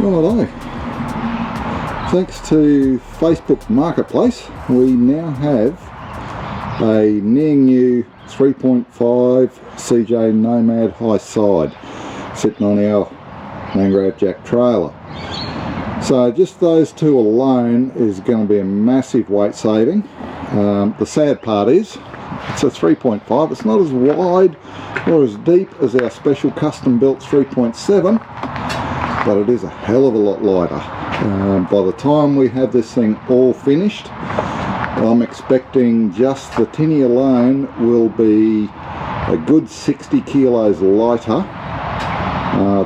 Righto. Thanks to Facebook Marketplace, we now have a near new 3.5 CJ Nomad high side sitting on our Mangrove Jack trailer. So just those two alone is going to be a massive weight saving. The sad part is it's a 3.5. It's not as wide or as deep as our special custom built 3.7, but it is a hell of a lot lighter. By the time we have this thing all finished, I'm expecting just the tinny alone will be a good 60 kilos lighter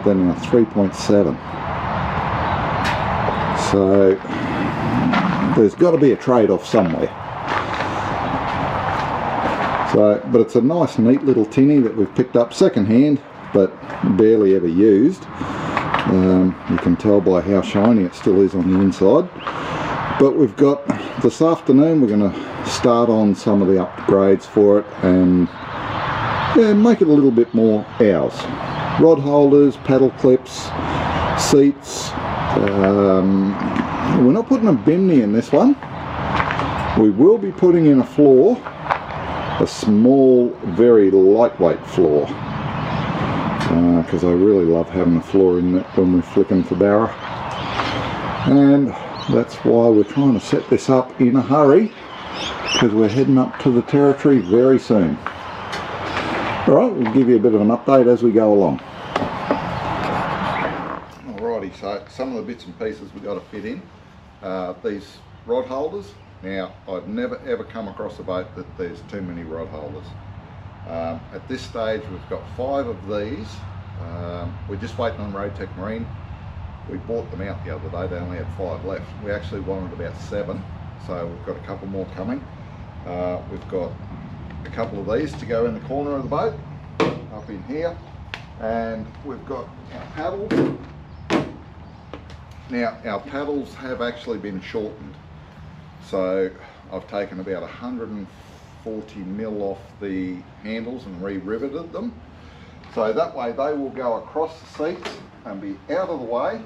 than our 3.7. So there's got to be a trade-off somewhere. So, but it's a nice neat little tinny that we've picked up second-hand, but barely ever used. You can tell by how shiny it still is on the inside. But we've got, this afternoon we're going to start on some of the upgrades for it and make it a little bit more ours. Rod holders, paddle clips, seats. We're not putting a bimini in this one. We will be putting in a floor, a small, very lightweight floor, because I really love having a floor in it when we're flicking for barra, and that's why we're trying to set this up in a hurry, because we're heading up to the territory very soon. Alright, we'll give you a bit of an update as we go along. Alrighty, so some of the bits and pieces we've got to fit in. These rod holders. Now, I've never ever come across a boat that there's too many rod holders. At this stage we've got 5 of these. We're just waiting on Roadtech Marine. We bought them out the other day, they only had 5 left. We actually wanted about 7, so we've got a couple more coming. We've got a couple of these to go in the corner of the boat, up in here, and we've got our paddles. Now our paddles have actually been shortened, so I've taken about 140 mil off the handles and re-riveted them, so that way they will go across the seats and be out of the way.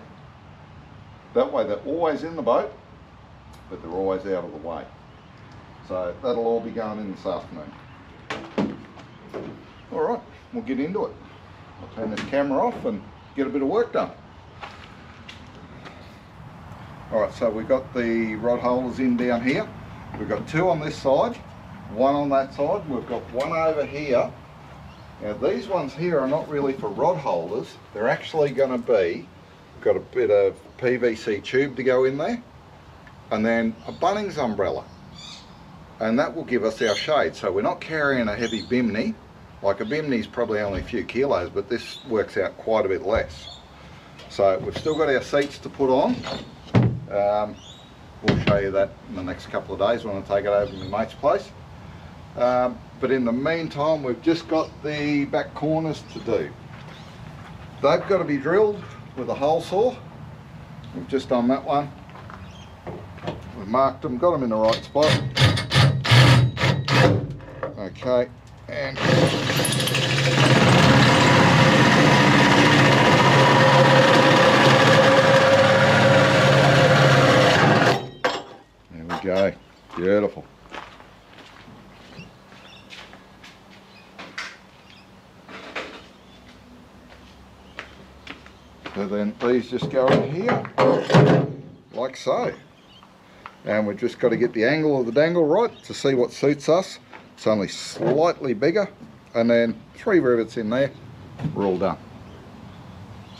That way they're always in the boat, but they're always out of the way. So that'll all be going in this afternoon. Alright, we'll get into it. I'll turn this camera off and get a bit of work done. Alright, so we've got the rod holders in down here. We've got 2 on this side, 1 on that side. We've got 1 over here. Now these ones here are not really for rod holders. They're actually going to be, got a bit of PVC tube to go in there, and then a Bunnings umbrella. And that will give us our shade. So we're not carrying a heavy bimini. Like a bimini is probably only a few kilos, but this works out quite a bit less. So we've still got our seats to put on. We'll show you that in the next couple of days when I take it over to my mate's place. But in the meantime, we've just got the back corners to do. They've got to be drilled with a hole saw. We've just done that one. We've marked them, got them in the right spot. Okay, and there we go, beautiful. So then these just go in here, like so. And we've just got to get the angle of the dangle right to see what suits us. It's only slightly bigger, and then 3 rivets in there, we're all done.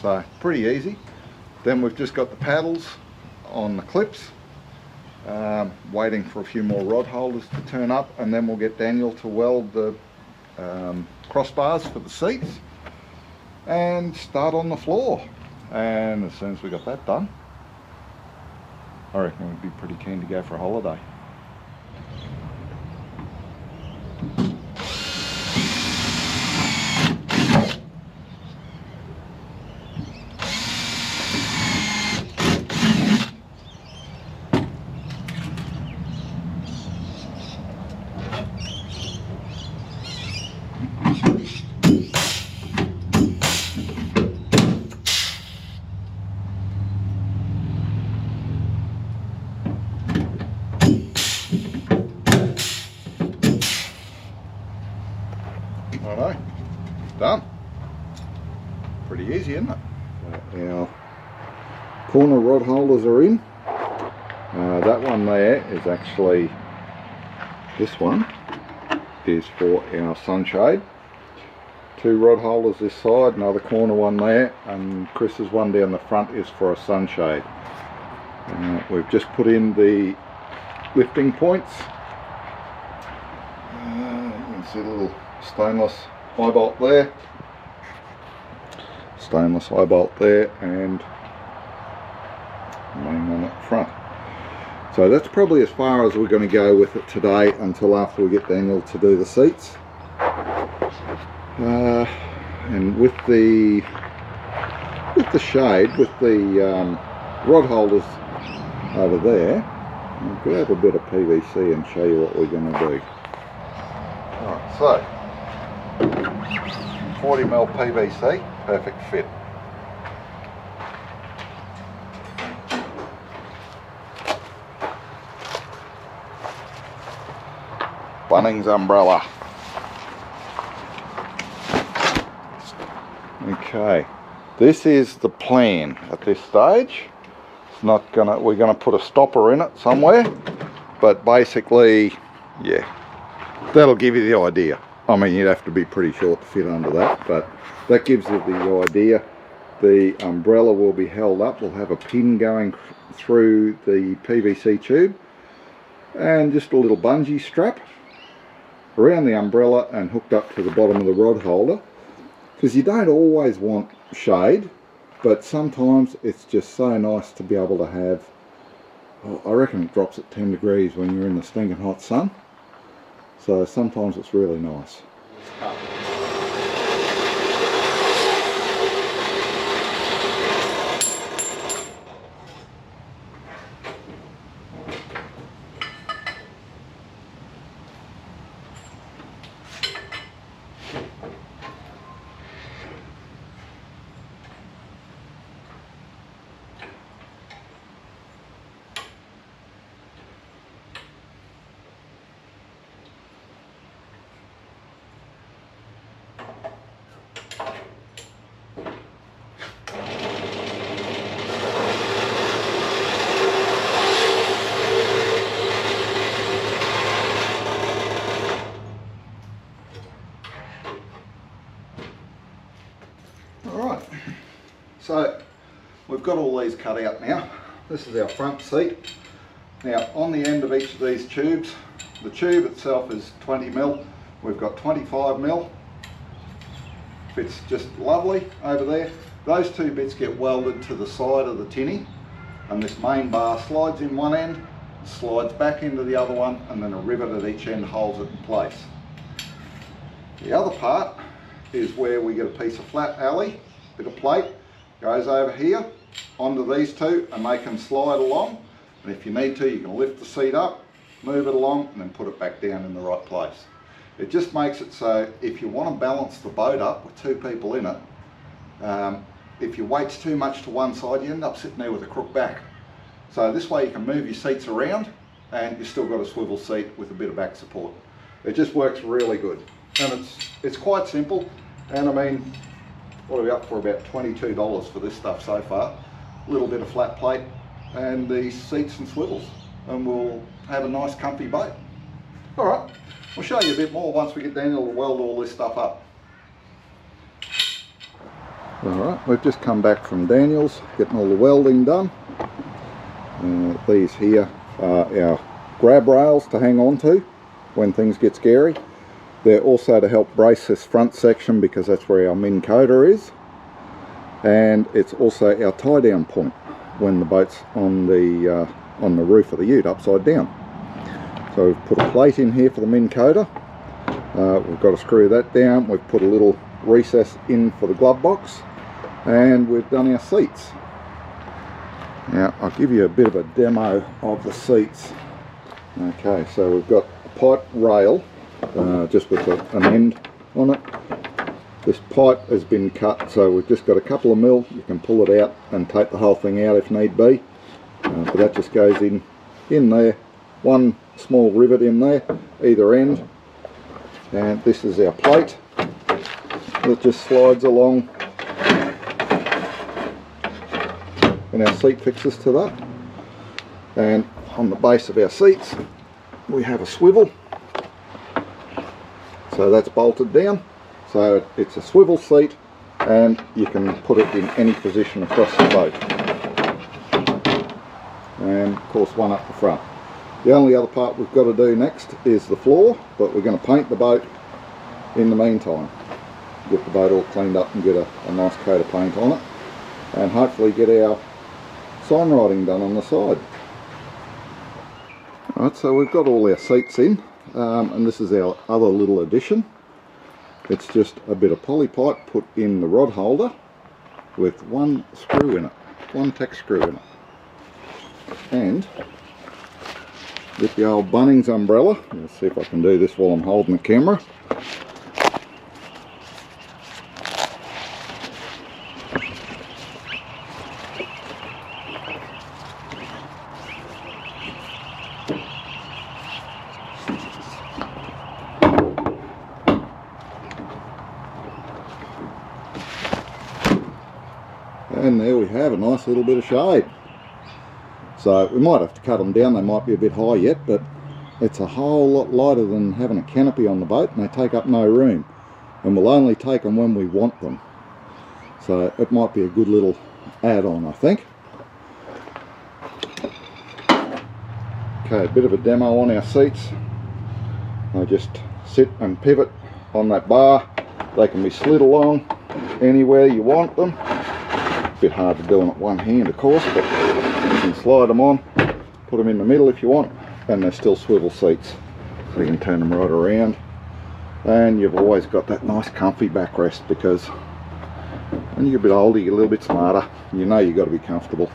So pretty easy. Then we've just got the paddles on the clips, waiting for a few more rod holders to turn up, and then we'll get Daniel to weld the crossbars for the seats and start on the floor. And as soon as we got that done, I reckon we'd be pretty keen to go for a holiday. pretty easy, isn't it? Our corner rod holders are in. That one there is actually, this one is for our sunshade. 2 rod holders this side, another corner one there, and Chris's one down the front is for a sunshade. We've just put in the lifting points. You can see the little stainless eye bolt there, stainless eye bolt there, and main one up front. So that's probably as far as we're going to go with it today until after we get Daniel to do the seats. And with the shade, with the rod holders over there, I'll grab a bit of PVC and show you what we're going to do. Alright, so 40mm PVC, perfect fit. Bunnings umbrella. Okay, this is the plan at this stage. It's not gonna, we're gonna put a stopper in it somewhere, but basically, yeah, that'll give you the idea. I mean, you'd have to be pretty short to fit under that, but that gives you the idea. The umbrella will be held up. We'll have a pin going through the PVC tube and just a little bungee strap around the umbrella and hooked up to the bottom of the rod holder, because you don't always want shade, but sometimes it's just so nice to be able to have, I reckon it drops at 10 degrees when you're in the stinking hot sun, so sometimes it's really nice. Alright, so we've got all these cut out now. This is our front seat. Now on the end of each of these tubes, the tube itself is 20mm, we've got 25mm, fits just lovely over there. Those 2 bits get welded to the side of the tinny, and this main bar slides in one end, slides back into the other one, and then a rivet at each end holds it in place. The other part is where we get a piece of flat alley, bit of plate, goes over here onto these 2 and they can slide along, and if you need to you can lift the seat up, move it along and then put it back down in the right place. It just makes it so if you want to balance the boat up with 2 people in it, if you weight too much to one side you end up sitting there with a crook back. So this way you can move your seats around and you've still got a swivel seat with a bit of back support. It just works really good. And it's quite simple, and I mean, what are we up for, about $22 for this stuff so far. A little bit of flat plate and the seats and swivels, and we'll have a nice comfy boat. Alright, we'll show you a bit more once we get Daniel to weld all this stuff up. Alright, we've just come back from Daniel's, getting all the welding done. These here are our grab rails to hang on to when things get scary. They're also to help brace this front section because that's where our Minn Kota is, and it's also our tie down point when the boat's on the roof of the ute upside down. So we've put a plate in here for the Minn Kota. We've got to screw that down. We've put a little recess in for the glove box, and we've done our seats. Now I'll give you a bit of a demo of the seats. Okay, so we've got a pipe rail just with an end on it. This pipe has been cut, so we've just got a couple of mil. You can pull it out and take the whole thing out if need be, but that just goes in there. One small rivet in there either end, and this is our plate that just slides along and our seat fixes to that. And on the base of our seats we have a swivel, so that's bolted down, so it's a swivel seat and you can put it in any position across the boat. And of course one up the front. The only other part we've got to do next is the floor, but we're going to paint the boat in the meantime. Get the boat all cleaned up and get a nice coat of paint on it, and hopefully get our sign writing done on the side. Alright, so we've got all our seats in, and this is our other little addition. It's just a bit of poly pipe put in the rod holder with one screw in it, one tack screw in it. And with the old Bunnings umbrella, let's see if I can do this while I'm holding the camera. And there we have a nice little bit of shade. So we might have to cut them down, they might be a bit high yet, but it's a whole lot lighter than having a canopy on the boat, and they take up no room. And we'll only take them when we want them. So it might be a good little add-on, I think. Okay, a bit of a demo on our seats. I just sit and pivot on that bar. They can be slid along anywhere you want them. Bit hard to do on one hand, of course, but you can slide them on, put them in the middle if you want, and they're still swivel seats, so you can turn them right around. And you've always got that nice comfy backrest, because when you get a bit older you get a little bit smarter, you know you've got to be comfortable.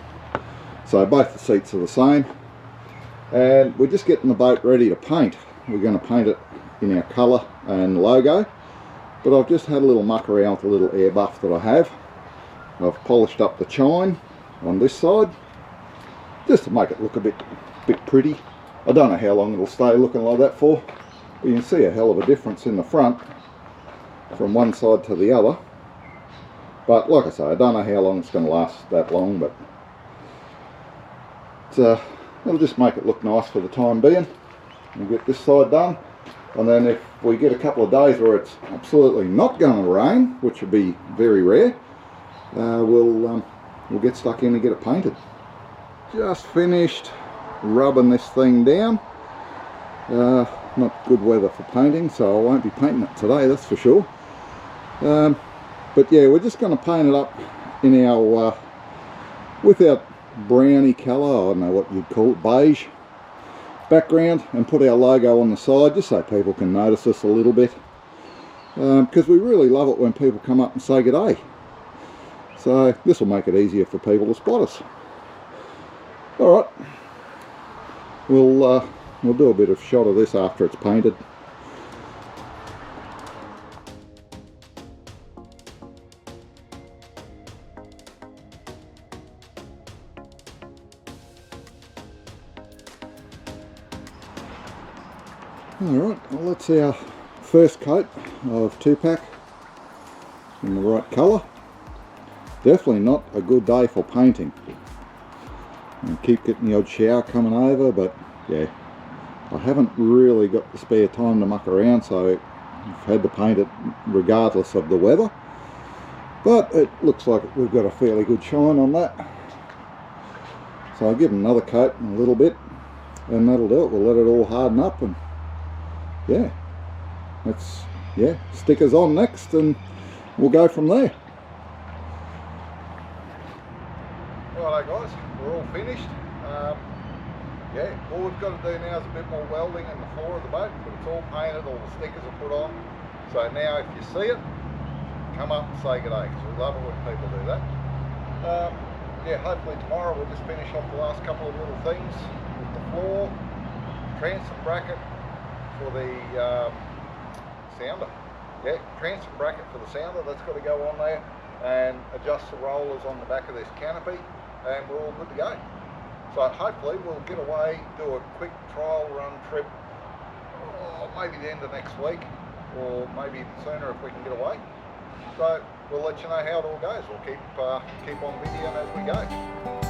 So both the seats are the same, and we're just getting the boat ready to paint. We're going to paint it in our colour and logo, but I've just had a little muck around with a little air buff that I have. I've polished up the chine on this side just to make it look a bit pretty. I don't know how long it'll stay looking like that for, but you can see a hell of a difference in the front from one side to the other. But like I say, I don't know how long it's going to last that long, but it'll just make it look nice for the time being. We'll get this side done, and then if we get a couple of days where it's absolutely not going to rain, which would be very rare, we'll get stuck in and get it painted. Just finished rubbing this thing down. Not good weather for painting, so I won't be painting it today, that's for sure. But yeah, we're just going to paint it up in our with our browny colour, I don't know what you'd call it, beige background, and put our logo on the side just so people can notice us a little bit, because we really love it when people come up and say g'day. So this will make it easier for people to spot us. Alright, we'll do a bit of shot of this after it's painted. Alright, well that's our first coat of 2-pack in the right colour. Definitely not a good day for painting. I keep getting the odd shower coming over, but yeah, I haven't really got the spare time to muck around, so I've had to paint it regardless of the weather. But it looks like we've got a fairly good shine on that. So I'll give it another coat in a little bit, and that'll do it. We'll let it all harden up, and yeah, stickers on next, and we'll go from there. Righto guys, we're all finished. Yeah, all we've got to do now is a bit more welding in the floor of the boat, but it's all painted, all the stickers are put on. So now if you see it, come up and say good day, because we love it when people do that. Yeah, hopefully tomorrow we'll just finish off the last couple of little things with the floor, transom bracket for the sounder. Yeah, transom bracket for the sounder, that's got to go on there, and adjust the rollers on the back of this canopy, and we're all good to go. So hopefully we'll get away, do a quick trial run trip, maybe the end of next week, or maybe sooner if we can get away. So we'll let you know how it all goes. We'll keep on videoing as we go.